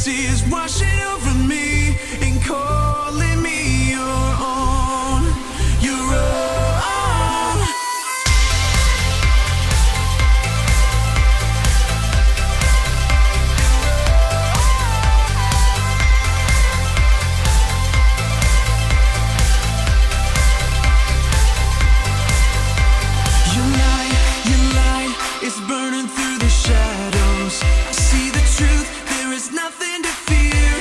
is washing over me and calling me your own, your own. Your light is burning through the shadows. I see the truth, there is nothing to fear.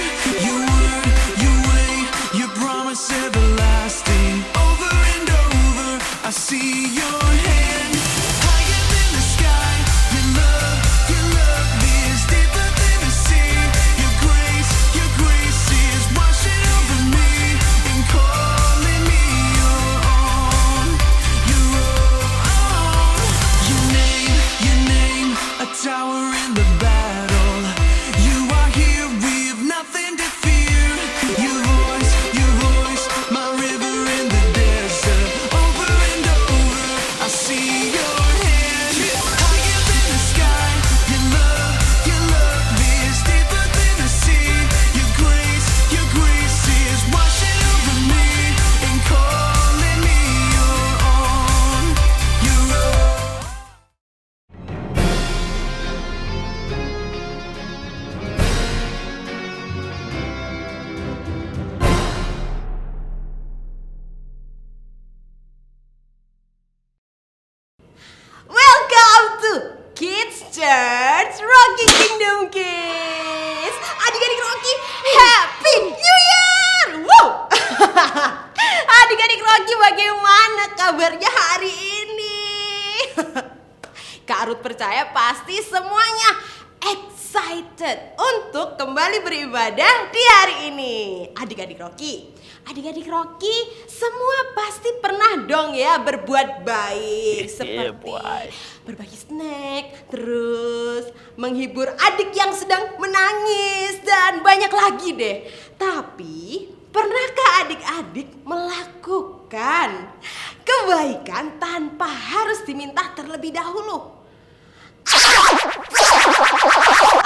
Your word, your way, your promise everlasting. Over and over, I see your hand. Higher than the sky, your love is deeper than the sea. Your grace is washing over me and calling me your own, your own. Your name, a tower in the battle. You are here, we have nothing to fear. Your voice, my river in the desert. Over and over, I see your hand. Higher than the sky, your love is deeper than the sea. Your grace is washing over me and calling me your own, your own. Welcome to Kids Church Rocky Kingdom Kids. Adik-adik Rocky, Happy New Year! Wow! Adik-adik Rocky, bagaimana kabarnya hari ini? Kak Ruth percaya pasti semuanya excited untuk kembali beribadah di hari ini. Adik-adik Rocky, semua pasti pernah dong ya berbuat baik, seperti berbagi snack, terus menghibur adik yang sedang menangis, dan banyak lagi deh. Tapi pernahkah adik-adik melakukan kebaikan tanpa harus diminta terlebih dahulu?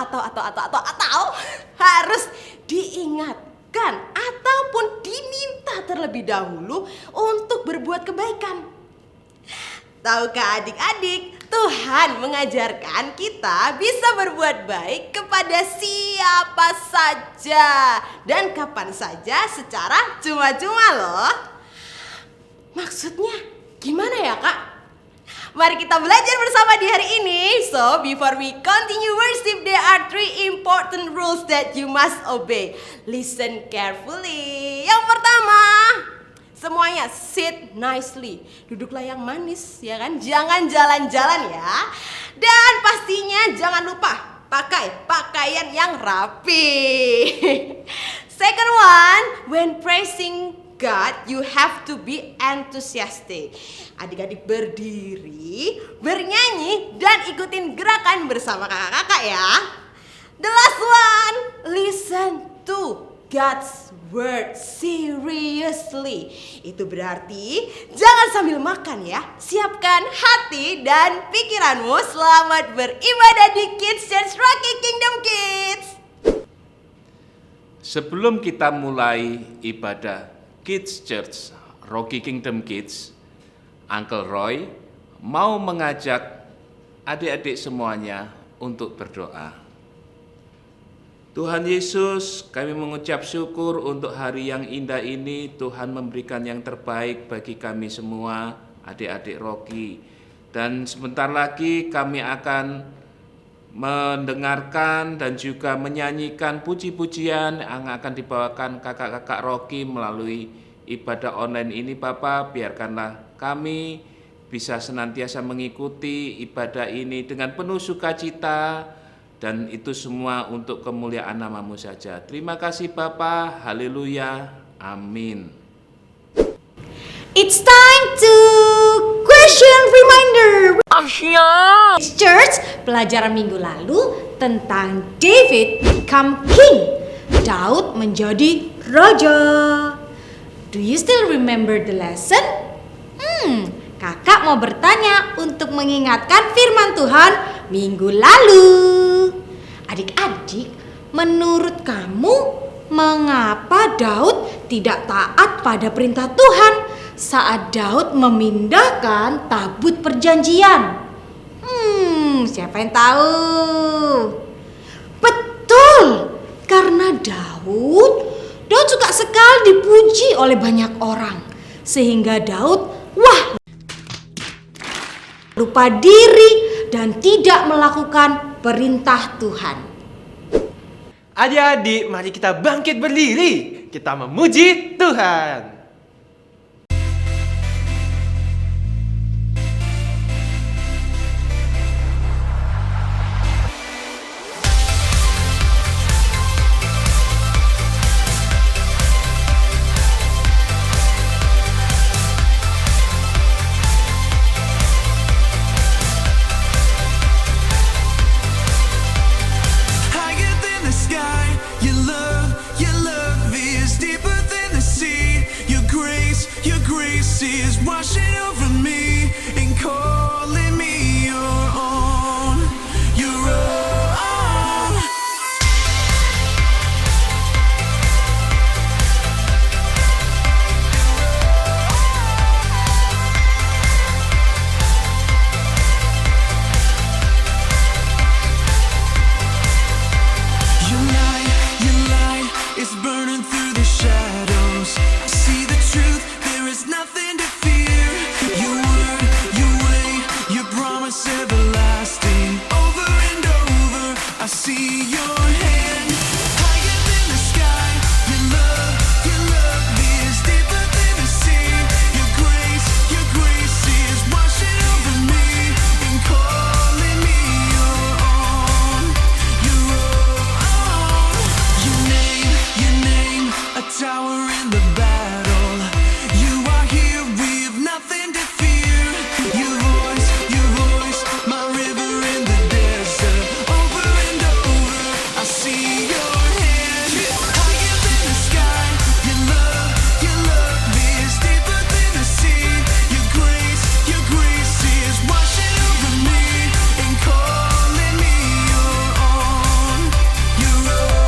Atau harus diingatkan ataupun diminta terlebih dahulu untuk berbuat kebaikan? Tahukah adik-adik, Tuhan mengajarkan kita bisa berbuat baik kepada siapa saja dan kapan saja secara cuma-cuma loh. Maksudnya gimana ya Kak? Mari kita belajar bersama di hari ini. So, before we continue worship, there are 3 important rules that you must obey. Listen carefully. Yang pertama, semuanya sit nicely. Duduklah yang manis, ya kan? Jangan jalan-jalan ya. Dan pastinya jangan lupa pakai pakaian yang rapi. Second one, when praising God, you have to be enthusiastic. Adik-adik berdiri, bernyanyi, dan ikutin gerakan bersama kakak-kakak ya. The last one, listen to God's word seriously. Itu berarti jangan sambil makan ya. Siapkan hati dan pikiranmu. Selamat beribadah di Kids Church Rocky Kingdom Kids. Sebelum kita mulai ibadah Kids Church Rocky Kingdom Kids, Uncle Roy mau mengajak adik-adik semuanya untuk berdoa. Tuhan Yesus, kami mengucap syukur untuk hari yang indah ini. Tuhan memberikan yang terbaik bagi kami semua, adik-adik Rocky. Dan sebentar lagi kami akan mendengarkan dan juga menyanyikan puji-pujian yang akan dibawakan kakak-kakak Rocky melalui ibadah online ini. Bapak, biarkanlah kami bisa senantiasa mengikuti ibadah ini dengan penuh sukacita, dan itu semua untuk kemuliaan nama-Mu saja. Terima kasih Bapak, haleluya, amin. It's time to question reminder. Church, pelajaran minggu lalu tentang David become king. Daud menjadi raja. Do you still remember the lesson? Kakak mau bertanya untuk mengingatkan firman Tuhan minggu lalu. Adik-adik, menurut kamu mengapa Daud tidak taat pada perintah Tuhan saat Daud memindahkan tabut perjanjian? Siapa yang tahu? Betul, karena Daud suka sekali dipuji oleh banyak orang, sehingga Daud lupa diri dan tidak melakukan perintah Tuhan. Adik-adik, mari kita bangkit berdiri. Kita memuji Tuhan. Higher than the sky, your love is deeper than the sea. Your grace is washing over me and calling me your own. Your own. Your light is burning through the shadows. I see the truth, there is nothing to fear. Your word, your way, your promise everlasting. Over and over, I see your hand. Higher than the sky, your love is deeper than the sea. Your grace is washing over me and calling me your own. Your own. Your name, a tower in the battle. You are here, we have nothing to fear. Your voice, my river in the desert. Over and over, I see your hand. Higher than the sky, your love is deeper than the sea. Your grace is washing over me and calling me your own. Your own.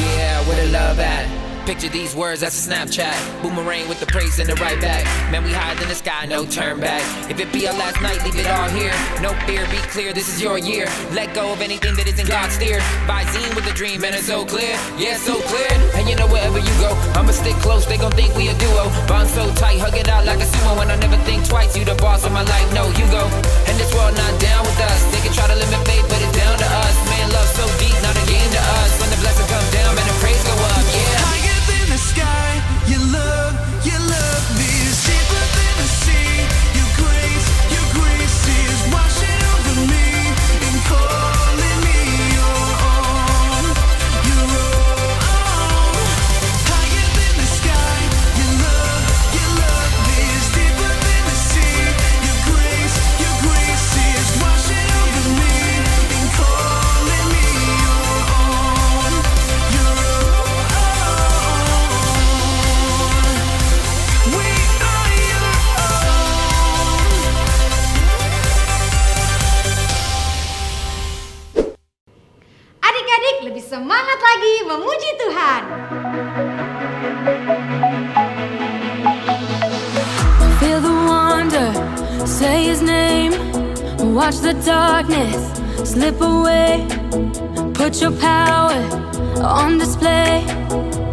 Yeah, where the love at? Picture these words, that's a Snapchat. Boomerang with the praise in the right back. Man, we hide in the sky, no turn back. If it be our last night, leave it all here. No fear, be clear, this is your year. Let go of anything that isn't God's steer. Visine with a dream, and it's so clear. Yeah, so clear. And you know wherever you go, I'ma stick close, they gon' think we a duo. Bond so tight, hug it out like a sumo. And I never think twice, you the boss of my life, no, you go. And this world not down with us. They can try to limit faith, but it's down to us. Man, love so deep, not a game to us. When the blessing comes down, man, the praise go up, yeah. Higher than the sky, your love is deeper than the sea. Your grace is washing over me and calling me your own. Your own. Higher than the sky, your love is deeper than the sea. Your grace is washing over me and calling me your own. Your own. We are your Adik-adik lebih semangat lagi memuji Tuhan. Feel the wonder, say his name. Watch the darkness slip away. Put your power on display.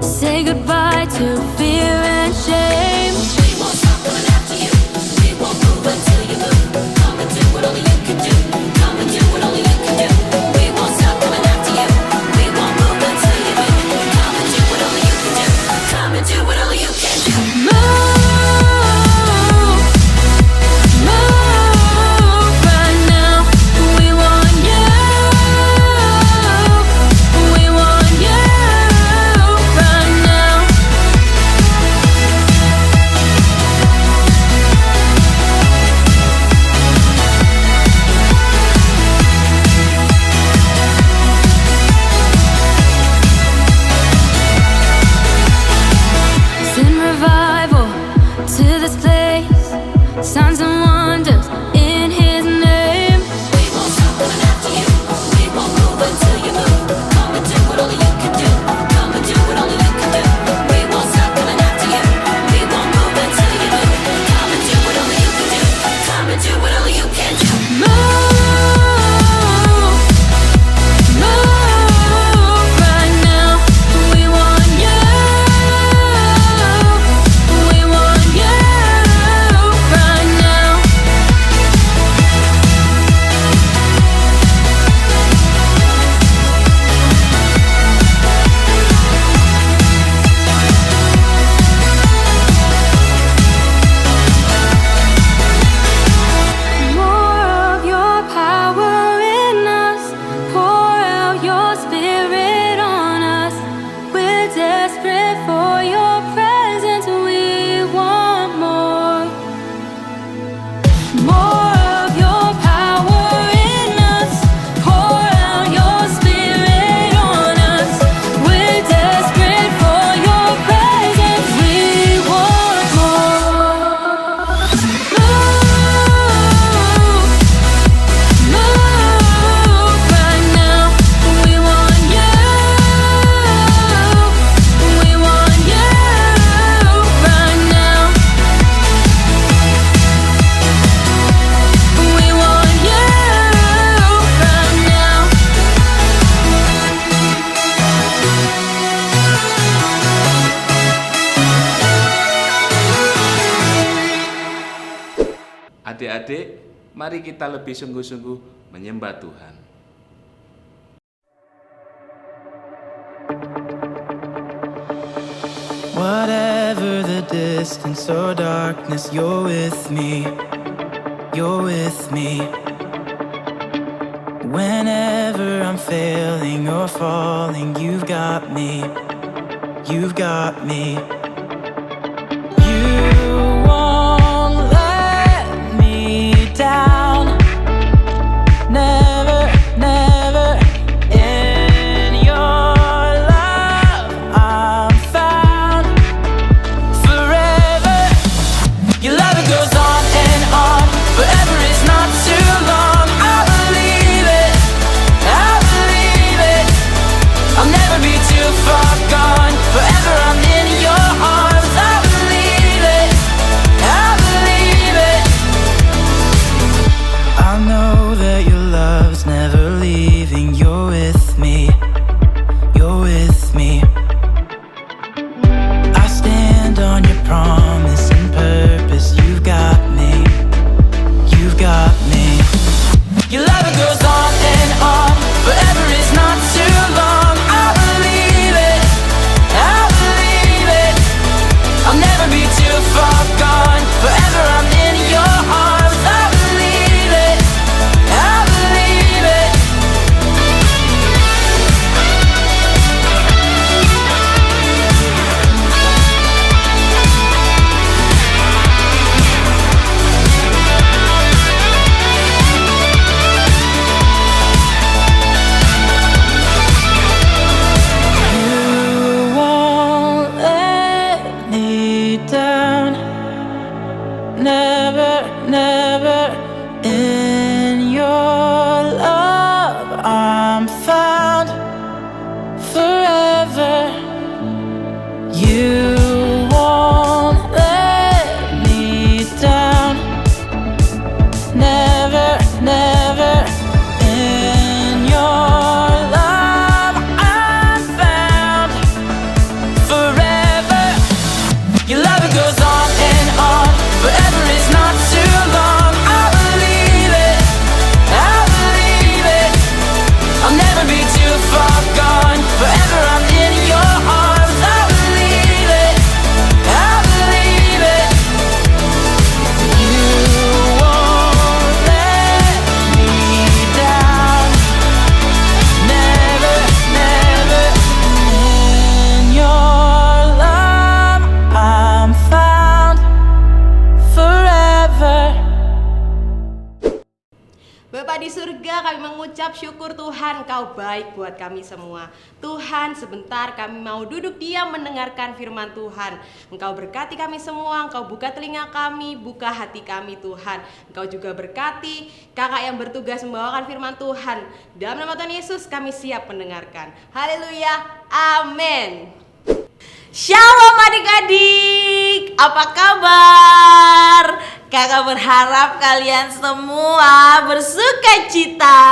Say goodbye to fear and shame. We won't stop coming after you. We won't move until you move. Come and do what only you can do. Come and do what only you can do. We won't stop coming after you. We won't move until you move. Come and do what only you can do. Come and do what only you can do. Move right now. We want you. We want you right now. Adik-adik, mari kita lebih sungguh-sungguh menyembah Tuhan. Whatever the distance or darkness, you're with me. You're with me. Whenever I'm failing or falling, you've got me. You've got me. You won't let me down. Never, never. In your love, I'm found forever. Your love, it goes on and on. Forever is not too long. I believe it. I believe it. I'll never be too far gone. Forever I'm in your arms. I believe it. I believe it. I know that your love's never leaving. You're with me. You're with me. I stand on your promise and purpose. You've got me. You've got me. Your love, it goes on and on. Forever is not too long. I believe it. I believe it. I'll never be too far gone. Forever I'm in your arms. I believe it. I believe it. You won't let me down. Never, never. In your love, I'm found forever. You won't let me down. Never, never. In your love, I'm found forever. Your love, it goes on and on. Forever is not too long. I believe it. I believe it. I'll never be too far gone. Forever I'm in your arms. I believe it. I believe it. You won't let me down. Never, never. In your love, I'm found forever. Bapa di surga, kami mengucap syukur Tuhan, Kau baik buat kami semua. Tuhan, sebentar kami mau duduk diam mendengarkan firman Tuhan. Engkau berkati kami semua, Engkau buka telinga kami, buka hati kami Tuhan. Engkau juga berkati kakak yang bertugas membawakan firman Tuhan. Dalam nama Tuhan Yesus kami siap mendengarkan. Haleluya, amin. Shalom adik-adik, apa kabar? Kakak berharap kalian semua bersuka cita.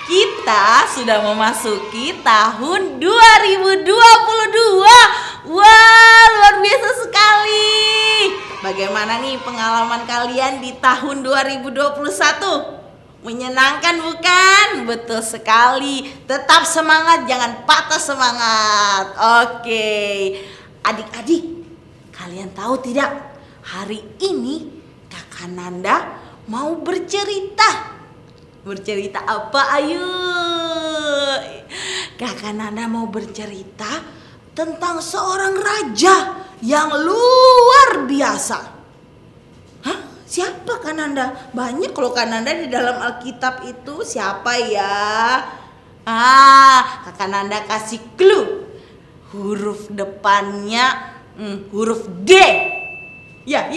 Kita sudah memasuki tahun 2022. Wah, luar biasa sekali. Bagaimana nih pengalaman kalian di tahun 2021? Menyenangkan bukan? Betul sekali. Tetap semangat, jangan patah semangat. Oke. Adik-adik, kalian tahu tidak? Hari ini Kakak Nanda mau bercerita. Bercerita apa? Ayo. Kakak Nanda mau bercerita tentang seorang raja yang luar biasa. Hah? Siapa Kak Nanda? Banyak kalau Kak Nanda di dalam Alkitab itu. Siapa ya? Kakak Nanda kasih clue. Huruf depannya huruf D. Ya.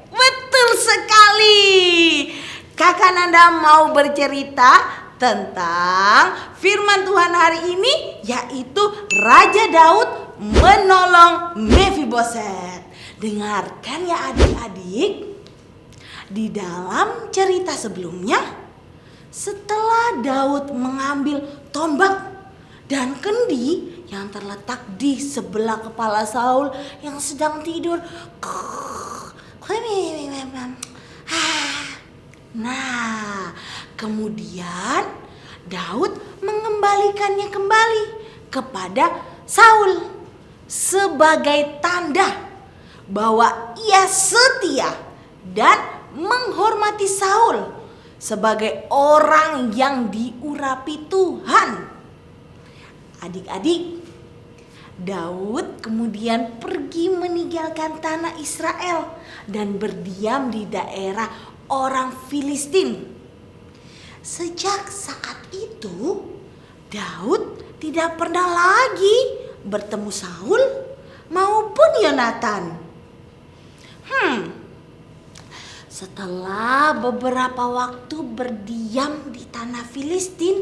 Betul sekali. Kakak Nanda mau bercerita tentang firman Tuhan hari ini, yaitu Raja Daud menolong Mefiboset. Dengarkan ya adik-adik. Di dalam cerita sebelumnya, setelah Daud mengambil tombak dan kendi yang terletak di sebelah kepala Saul yang sedang tidur, Nah, kemudian Daud mengembalikannya kembali kepada Saul sebagai tanda bahwa ia setia dan menghormati Saul sebagai orang yang diurapi Tuhan. Adik-adik, Daud kemudian pergi meninggalkan tanah Israel dan berdiam di daerah orang Filistin. Sejak saat itu, Daud tidak pernah lagi bertemu Saul maupun Yonatan. Setelah beberapa waktu berdiam di tanah Filistin,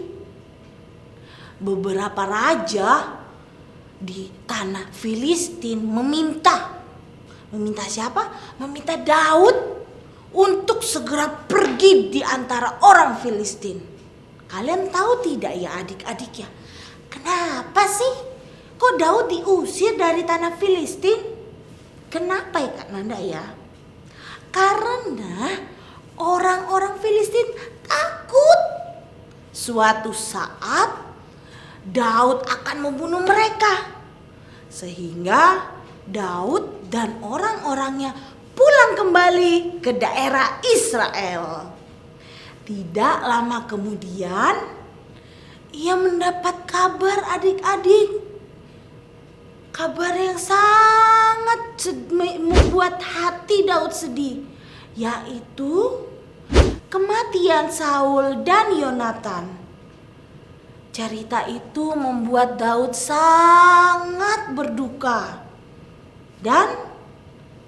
beberapa raja di tanah Filistin meminta siapa? Meminta Daud untuk segera pergi di antara orang Filistin. Kalian tahu tidak ya adik-adik ya? Kenapa sih kok Daud diusir dari tanah Filistin? Kenapa ya Kak Nanda ya? Karena orang-orang Filistin takut suatu saat Daud akan membunuh mereka. Sehingga Daud dan orang-orangnya pulang kembali ke daerah Israel. Tidak lama kemudian ia mendapat kabar adik-adik. Kabar yang sangat membuat hati Daud sedih, yaitu kematian Saul dan Yonatan. Cerita itu membuat Daud sangat berduka. Dan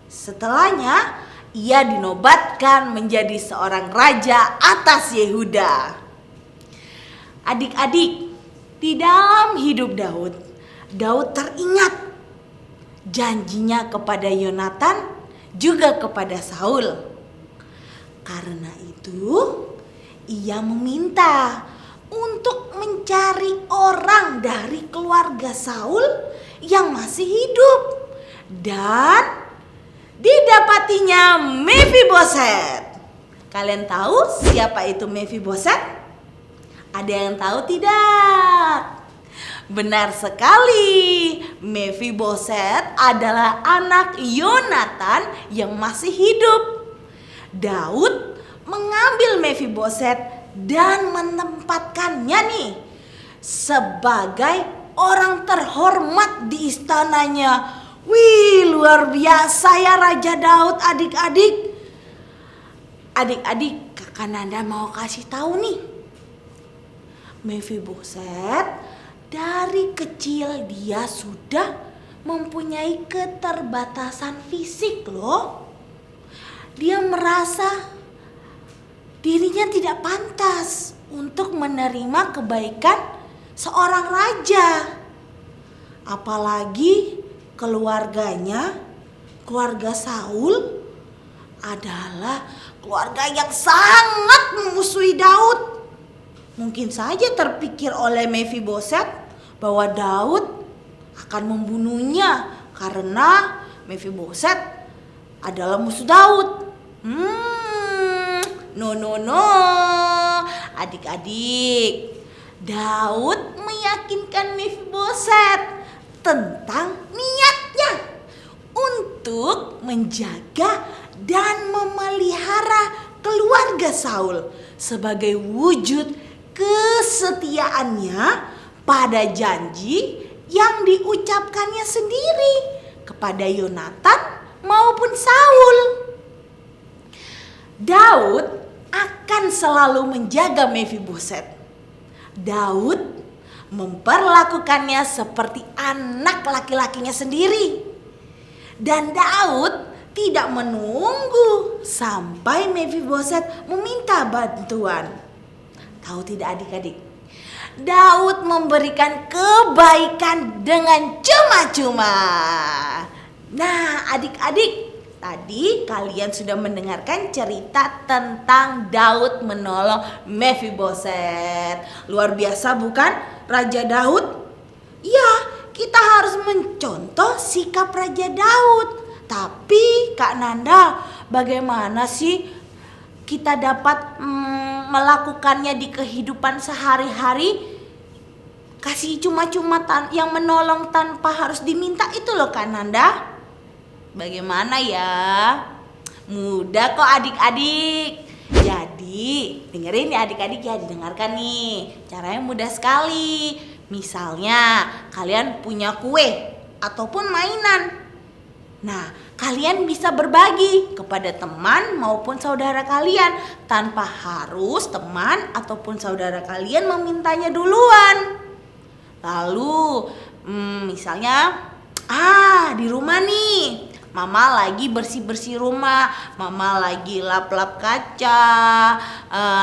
setelahnya ia dinobatkan menjadi seorang raja atas Yehuda. Adik-adik, di dalam hidup Daud teringat janjinya kepada Yonatan juga kepada Saul. Karena itu ia meminta untuk mencari orang dari keluarga Saul yang masih hidup. Dan didapatinya Mephiboset. Kalian tahu siapa itu Mephiboset? Ada yang tahu tidak? Benar sekali, Mephiboset adalah anak Yonatan yang masih hidup. Daud mengambil Mephiboset dan menempatkannya nih sebagai orang terhormat di istananya. Wih, luar biasa ya Raja Daud adik-adik. Adik-adik, Kakak Nanda mau kasih tahu nih. Mephiboset dari kecil dia sudah mempunyai keterbatasan fisik loh. Dia merasa dirinya tidak pantas untuk menerima kebaikan seorang raja. Apalagi keluarganya, keluarga Saul adalah keluarga yang sangat memusuhi Daud. Mungkin saja terpikir oleh Mephiboset bahwa Daud akan membunuhnya karena Mephiboset adalah musuh Daud. No. Adik-adik, Daud meyakinkan Mephiboset tentang niatnya untuk menjaga dan memelihara keluarga Saul sebagai wujud kesetiaannya pada janji yang diucapkannya sendiri kepada Yonatan maupun Saul. Daud akan selalu menjaga Mephiboset. Daud memperlakukannya seperti anak laki-lakinya sendiri. Dan Daud tidak menunggu sampai Mephiboset meminta bantuan. Tahu tidak adik-adik? Daud memberikan kebaikan dengan cuma-cuma. Nah adik-adik, tadi kalian sudah mendengarkan cerita tentang Daud menolong Mephiboset. Luar biasa bukan Raja Daud? Ya, kita harus mencontoh sikap Raja Daud. Tapi Kak Nanda, bagaimana sih kita dapat melakukannya di kehidupan sehari-hari. Kasih cuma-cuma yang menolong tanpa harus diminta itu loh Kak Nanda. Bagaimana ya? Mudah kok adik-adik. Jadi dengerin ya adik-adik ya, didengarkan nih. Caranya mudah sekali. Misalnya kalian punya kue ataupun mainan. Nah, kalian bisa berbagi kepada teman maupun saudara kalian tanpa harus teman ataupun saudara kalian memintanya duluan. Lalu, misalnya, di rumah nih, Mama lagi bersih-bersih rumah, Mama lagi lap-lap kaca,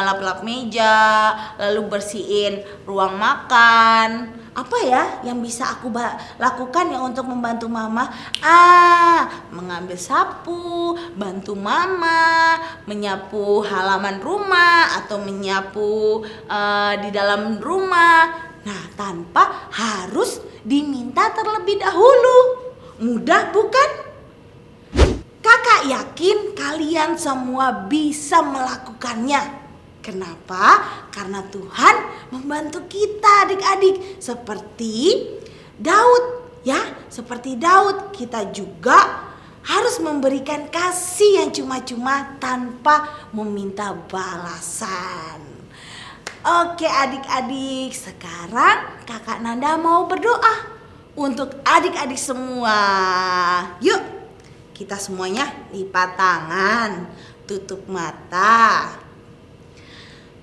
lap-lap meja, lalu bersihin ruang makan. Apa ya yang bisa aku lakukan ya untuk membantu Mama? Mengambil sapu, bantu Mama, menyapu halaman rumah atau menyapu di dalam rumah. Nah, tanpa harus diminta terlebih dahulu. Mudah bukan? Kakak yakin kalian semua bisa melakukannya. Kenapa? Karena Tuhan membantu kita adik-adik. Seperti Daud ya, seperti Daud kita juga harus memberikan kasih yang cuma-cuma tanpa meminta balasan. Oke adik-adik, sekarang Kakak Nanda mau berdoa untuk adik-adik semua. Yuk, kita semuanya lipat tangan, tutup mata.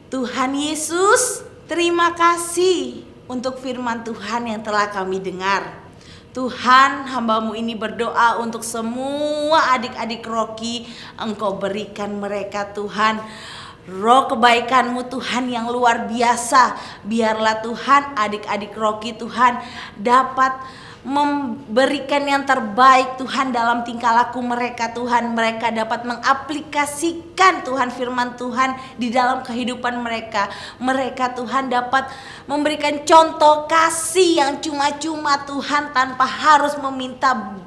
Tuhan Yesus, terima kasih untuk firman Tuhan yang telah kami dengar. Tuhan, hamba-Mu ini berdoa untuk semua adik-adik Rocky. Engkau berikan mereka Tuhan roh kebaikan-Mu Tuhan yang luar biasa. Biarlah Tuhan adik-adik Rocky Tuhan dapat memberikan yang terbaik Tuhan dalam tingkah laku mereka Tuhan. Mereka dapat mengaplikasikan Tuhan firman Tuhan di dalam kehidupan mereka. Mereka Tuhan dapat memberikan contoh kasih yang cuma-cuma Tuhan tanpa harus meminta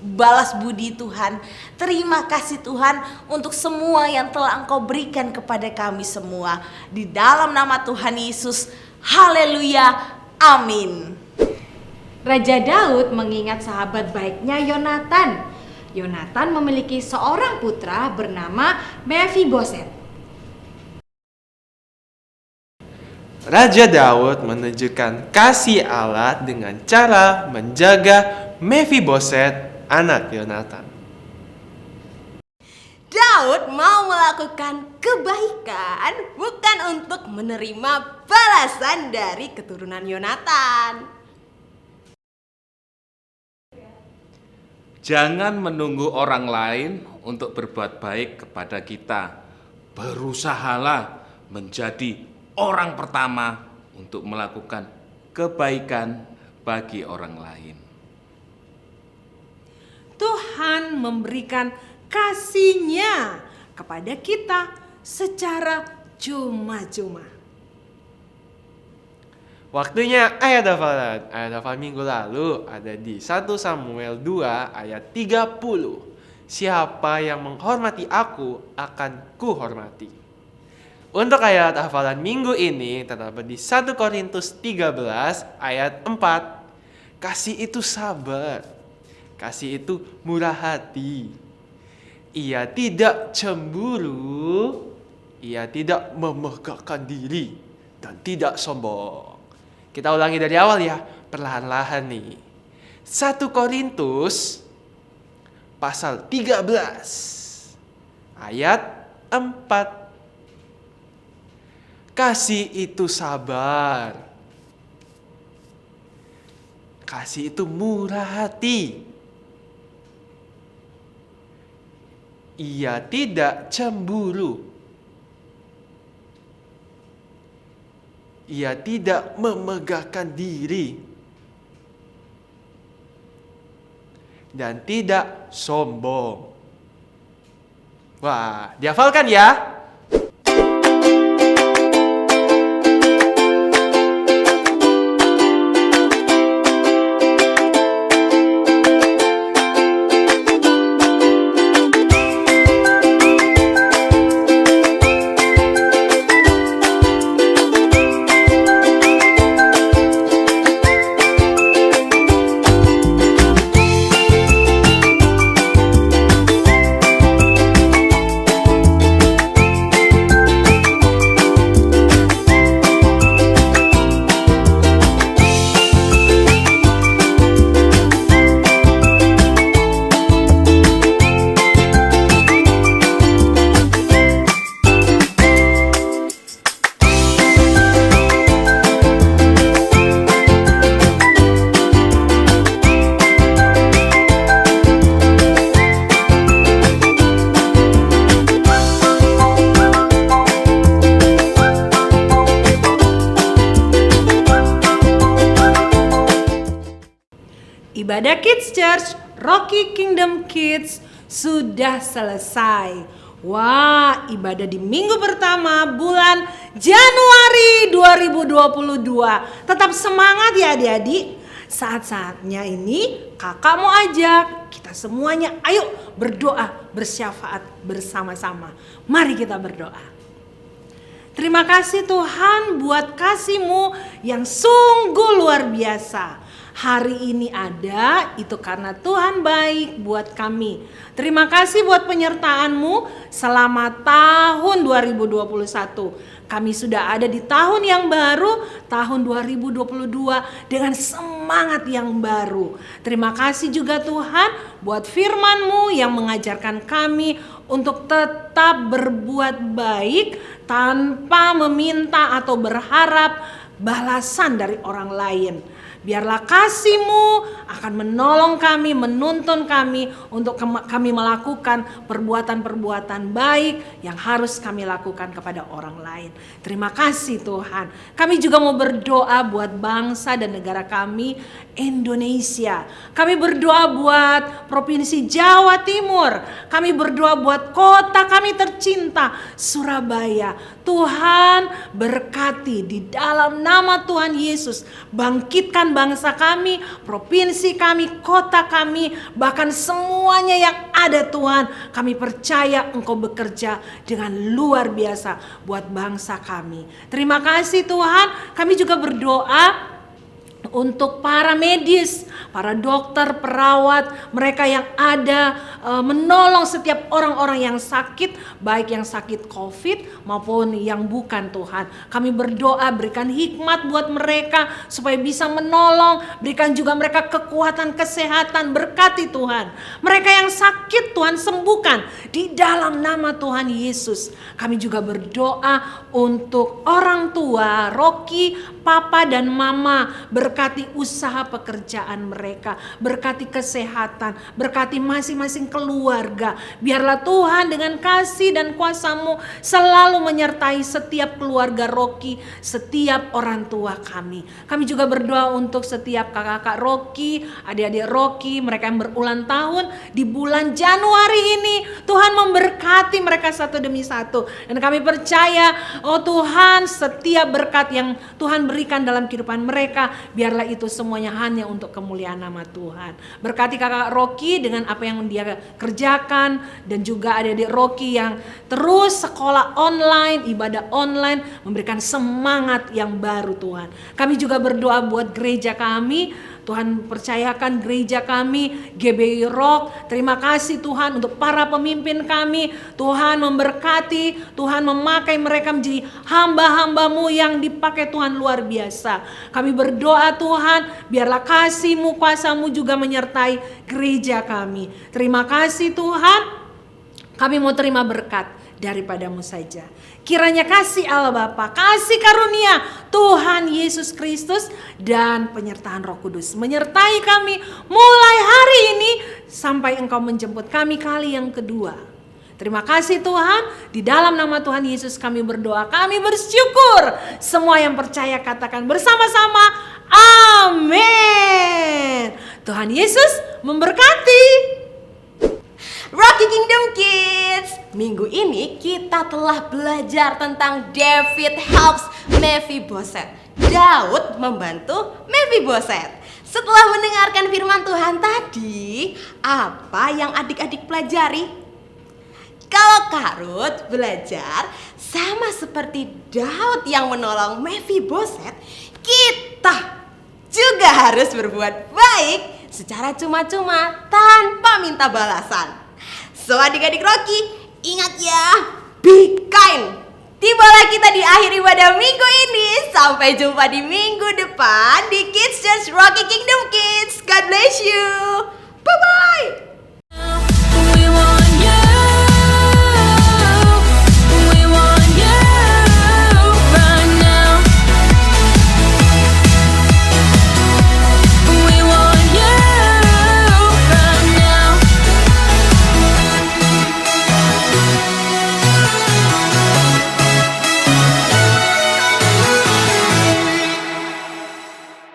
balas budi Tuhan. Terima kasih Tuhan untuk semua yang telah Engkau berikan kepada kami semua. Di dalam nama Tuhan Yesus, haleluya, amin. Raja Daud mengingat sahabat baiknya Yonatan. Yonatan memiliki seorang putra bernama Mefiboset. Raja Daud menunjukkan kasih Allah dengan cara menjaga Mefiboset, anak Yonatan. Daud mau melakukan kebaikan bukan untuk menerima balasan dari keturunan Yonatan. Jangan menunggu orang lain untuk berbuat baik kepada kita. Berusahalah menjadi orang pertama untuk melakukan kebaikan bagi orang lain. Tuhan memberikan kasih-Nya kepada kita secara cuma-cuma. Waktunya ayat hafalan. Ayat hafal minggu lalu ada di 1 Samuel 2 ayat 30. Siapa yang menghormati aku akan kuhormati. Untuk ayat hafalan minggu ini terdapat di 1 Korintus 13 ayat 4. Kasih itu sabar. Kasih itu murah hati. Ia tidak cemburu. Ia tidak memegahkan diri. Dan tidak sombong. Kita ulangi dari awal ya. Perlahan-lahan nih. 1 Korintus pasal 13 ayat 4. Kasih itu sabar. Kasih itu murah hati. Ia tidak cemburu. Ia tidak memegahkan diri. Dan tidak sombong. Wah, dihafalkan ya? ibadah Kids Church Rocky Kingdom Kids sudah selesai. Wah, ibadah di minggu pertama bulan Januari 2022. Tetap semangat ya adik-adik. Saat-saatnya ini kakak mau ajak kita semuanya, ayo berdoa bersyafaat bersama-sama. Mari kita berdoa. Terima kasih Tuhan buat kasih-Mu yang sungguh luar biasa. Hari ini ada itu karena Tuhan baik buat kami. Terima kasih buat penyertaan-Mu selama tahun 2021. Kami sudah ada di tahun yang baru, tahun 2022 dengan semangat yang baru. Terima kasih juga Tuhan buat firman-Mu yang mengajarkan kami untuk tetap berbuat baik tanpa meminta atau berharap balasan dari orang lain. Biarlah kasih-Mu akan menolong kami, menuntun kami untuk kami melakukan perbuatan-perbuatan baik yang harus kami lakukan kepada orang lain. Terima kasih Tuhan. Kami juga mau berdoa buat bangsa dan negara kami, Indonesia. Kami berdoa buat Provinsi Jawa Timur. Kami berdoa buat kota kami tercinta, Surabaya. Tuhan berkati di dalam nama Tuhan Yesus. Bangkitkan bangsa kami, provinsi kami, kota kami, bahkan semuanya yang ada Tuhan. Kami percaya Engkau bekerja dengan luar biasa buat bangsa kami. Terima kasih Tuhan. Kami juga berdoa untuk para medis, para dokter, perawat, mereka yang ada menolong setiap orang-orang yang sakit, baik yang sakit COVID maupun yang bukan Tuhan. Kami berdoa berikan hikmat buat mereka supaya bisa menolong, berikan juga mereka kekuatan kesehatan, berkati Tuhan. Mereka yang sakit Tuhan sembuhkan di dalam nama Tuhan Yesus. Kami juga berdoa untuk orang tua, Rocky, Papa dan Mama, berkati usaha pekerjaan mereka, berkati kesehatan, berkati masing-masing keluarga. Biarlah Tuhan dengan kasih dan kuasa-Mu selalu menyertai setiap keluarga Rocky, setiap orang tua kami. Kami juga berdoa untuk setiap kakak-kakak Rocky, adik-adik Rocky, mereka yang berulang tahun di bulan Januari ini. Tuhan memberkati mereka satu demi satu. Dan kami percaya, oh Tuhan, setiap berkat yang Tuhan berikan dalam kehidupan mereka, biarlah itu semuanya hanya untuk kemuliaan nama Tuhan. Berkati kakak Rocky dengan apa yang dia kerjakan, dan juga adik-adik Rocky yang terus sekolah online, ibadah online, memberikan semangat yang baru Tuhan. Kami juga berdoa buat gereja kami. Tuhan percayakan gereja kami, GBI Rock. Terima kasih Tuhan untuk para pemimpin kami. Tuhan memberkati, Tuhan memakai mereka menjadi hamba-hamba-Mu yang dipakai Tuhan luar biasa. Kami berdoa Tuhan, biarlah kasih-Mu, kuasa-Mu juga menyertai gereja kami. Terima kasih Tuhan, kami mau terima berkat daripada-Mu saja. Kiranya kasih Allah Bapa, kasih karunia Tuhan Yesus Kristus dan penyertaan Roh Kudus menyertai kami mulai hari ini sampai Engkau menjemput kami kali yang kedua. Terima kasih Tuhan, di dalam nama Tuhan Yesus kami berdoa, kami bersyukur. Semua yang percaya katakan bersama-sama, amin. Tuhan Yesus memberkati. Rocky Kingdom Kids, minggu ini kita telah belajar tentang David helps Mephibosheth. Daud membantu Mephibosheth. Setelah mendengarkan firman Tuhan tadi, apa yang adik-adik pelajari? Kalau Kak Ruth belajar sama seperti Daud yang menolong Mephibosheth, kita juga harus berbuat baik secara cuma-cuma tanpa minta balasan. So adik-adik Rocky, ingat ya, be kind. Tibalah kita di akhir ibadah minggu ini. Sampai jumpa di minggu depan di Kids Church Rocky Kingdom Kids. God bless you.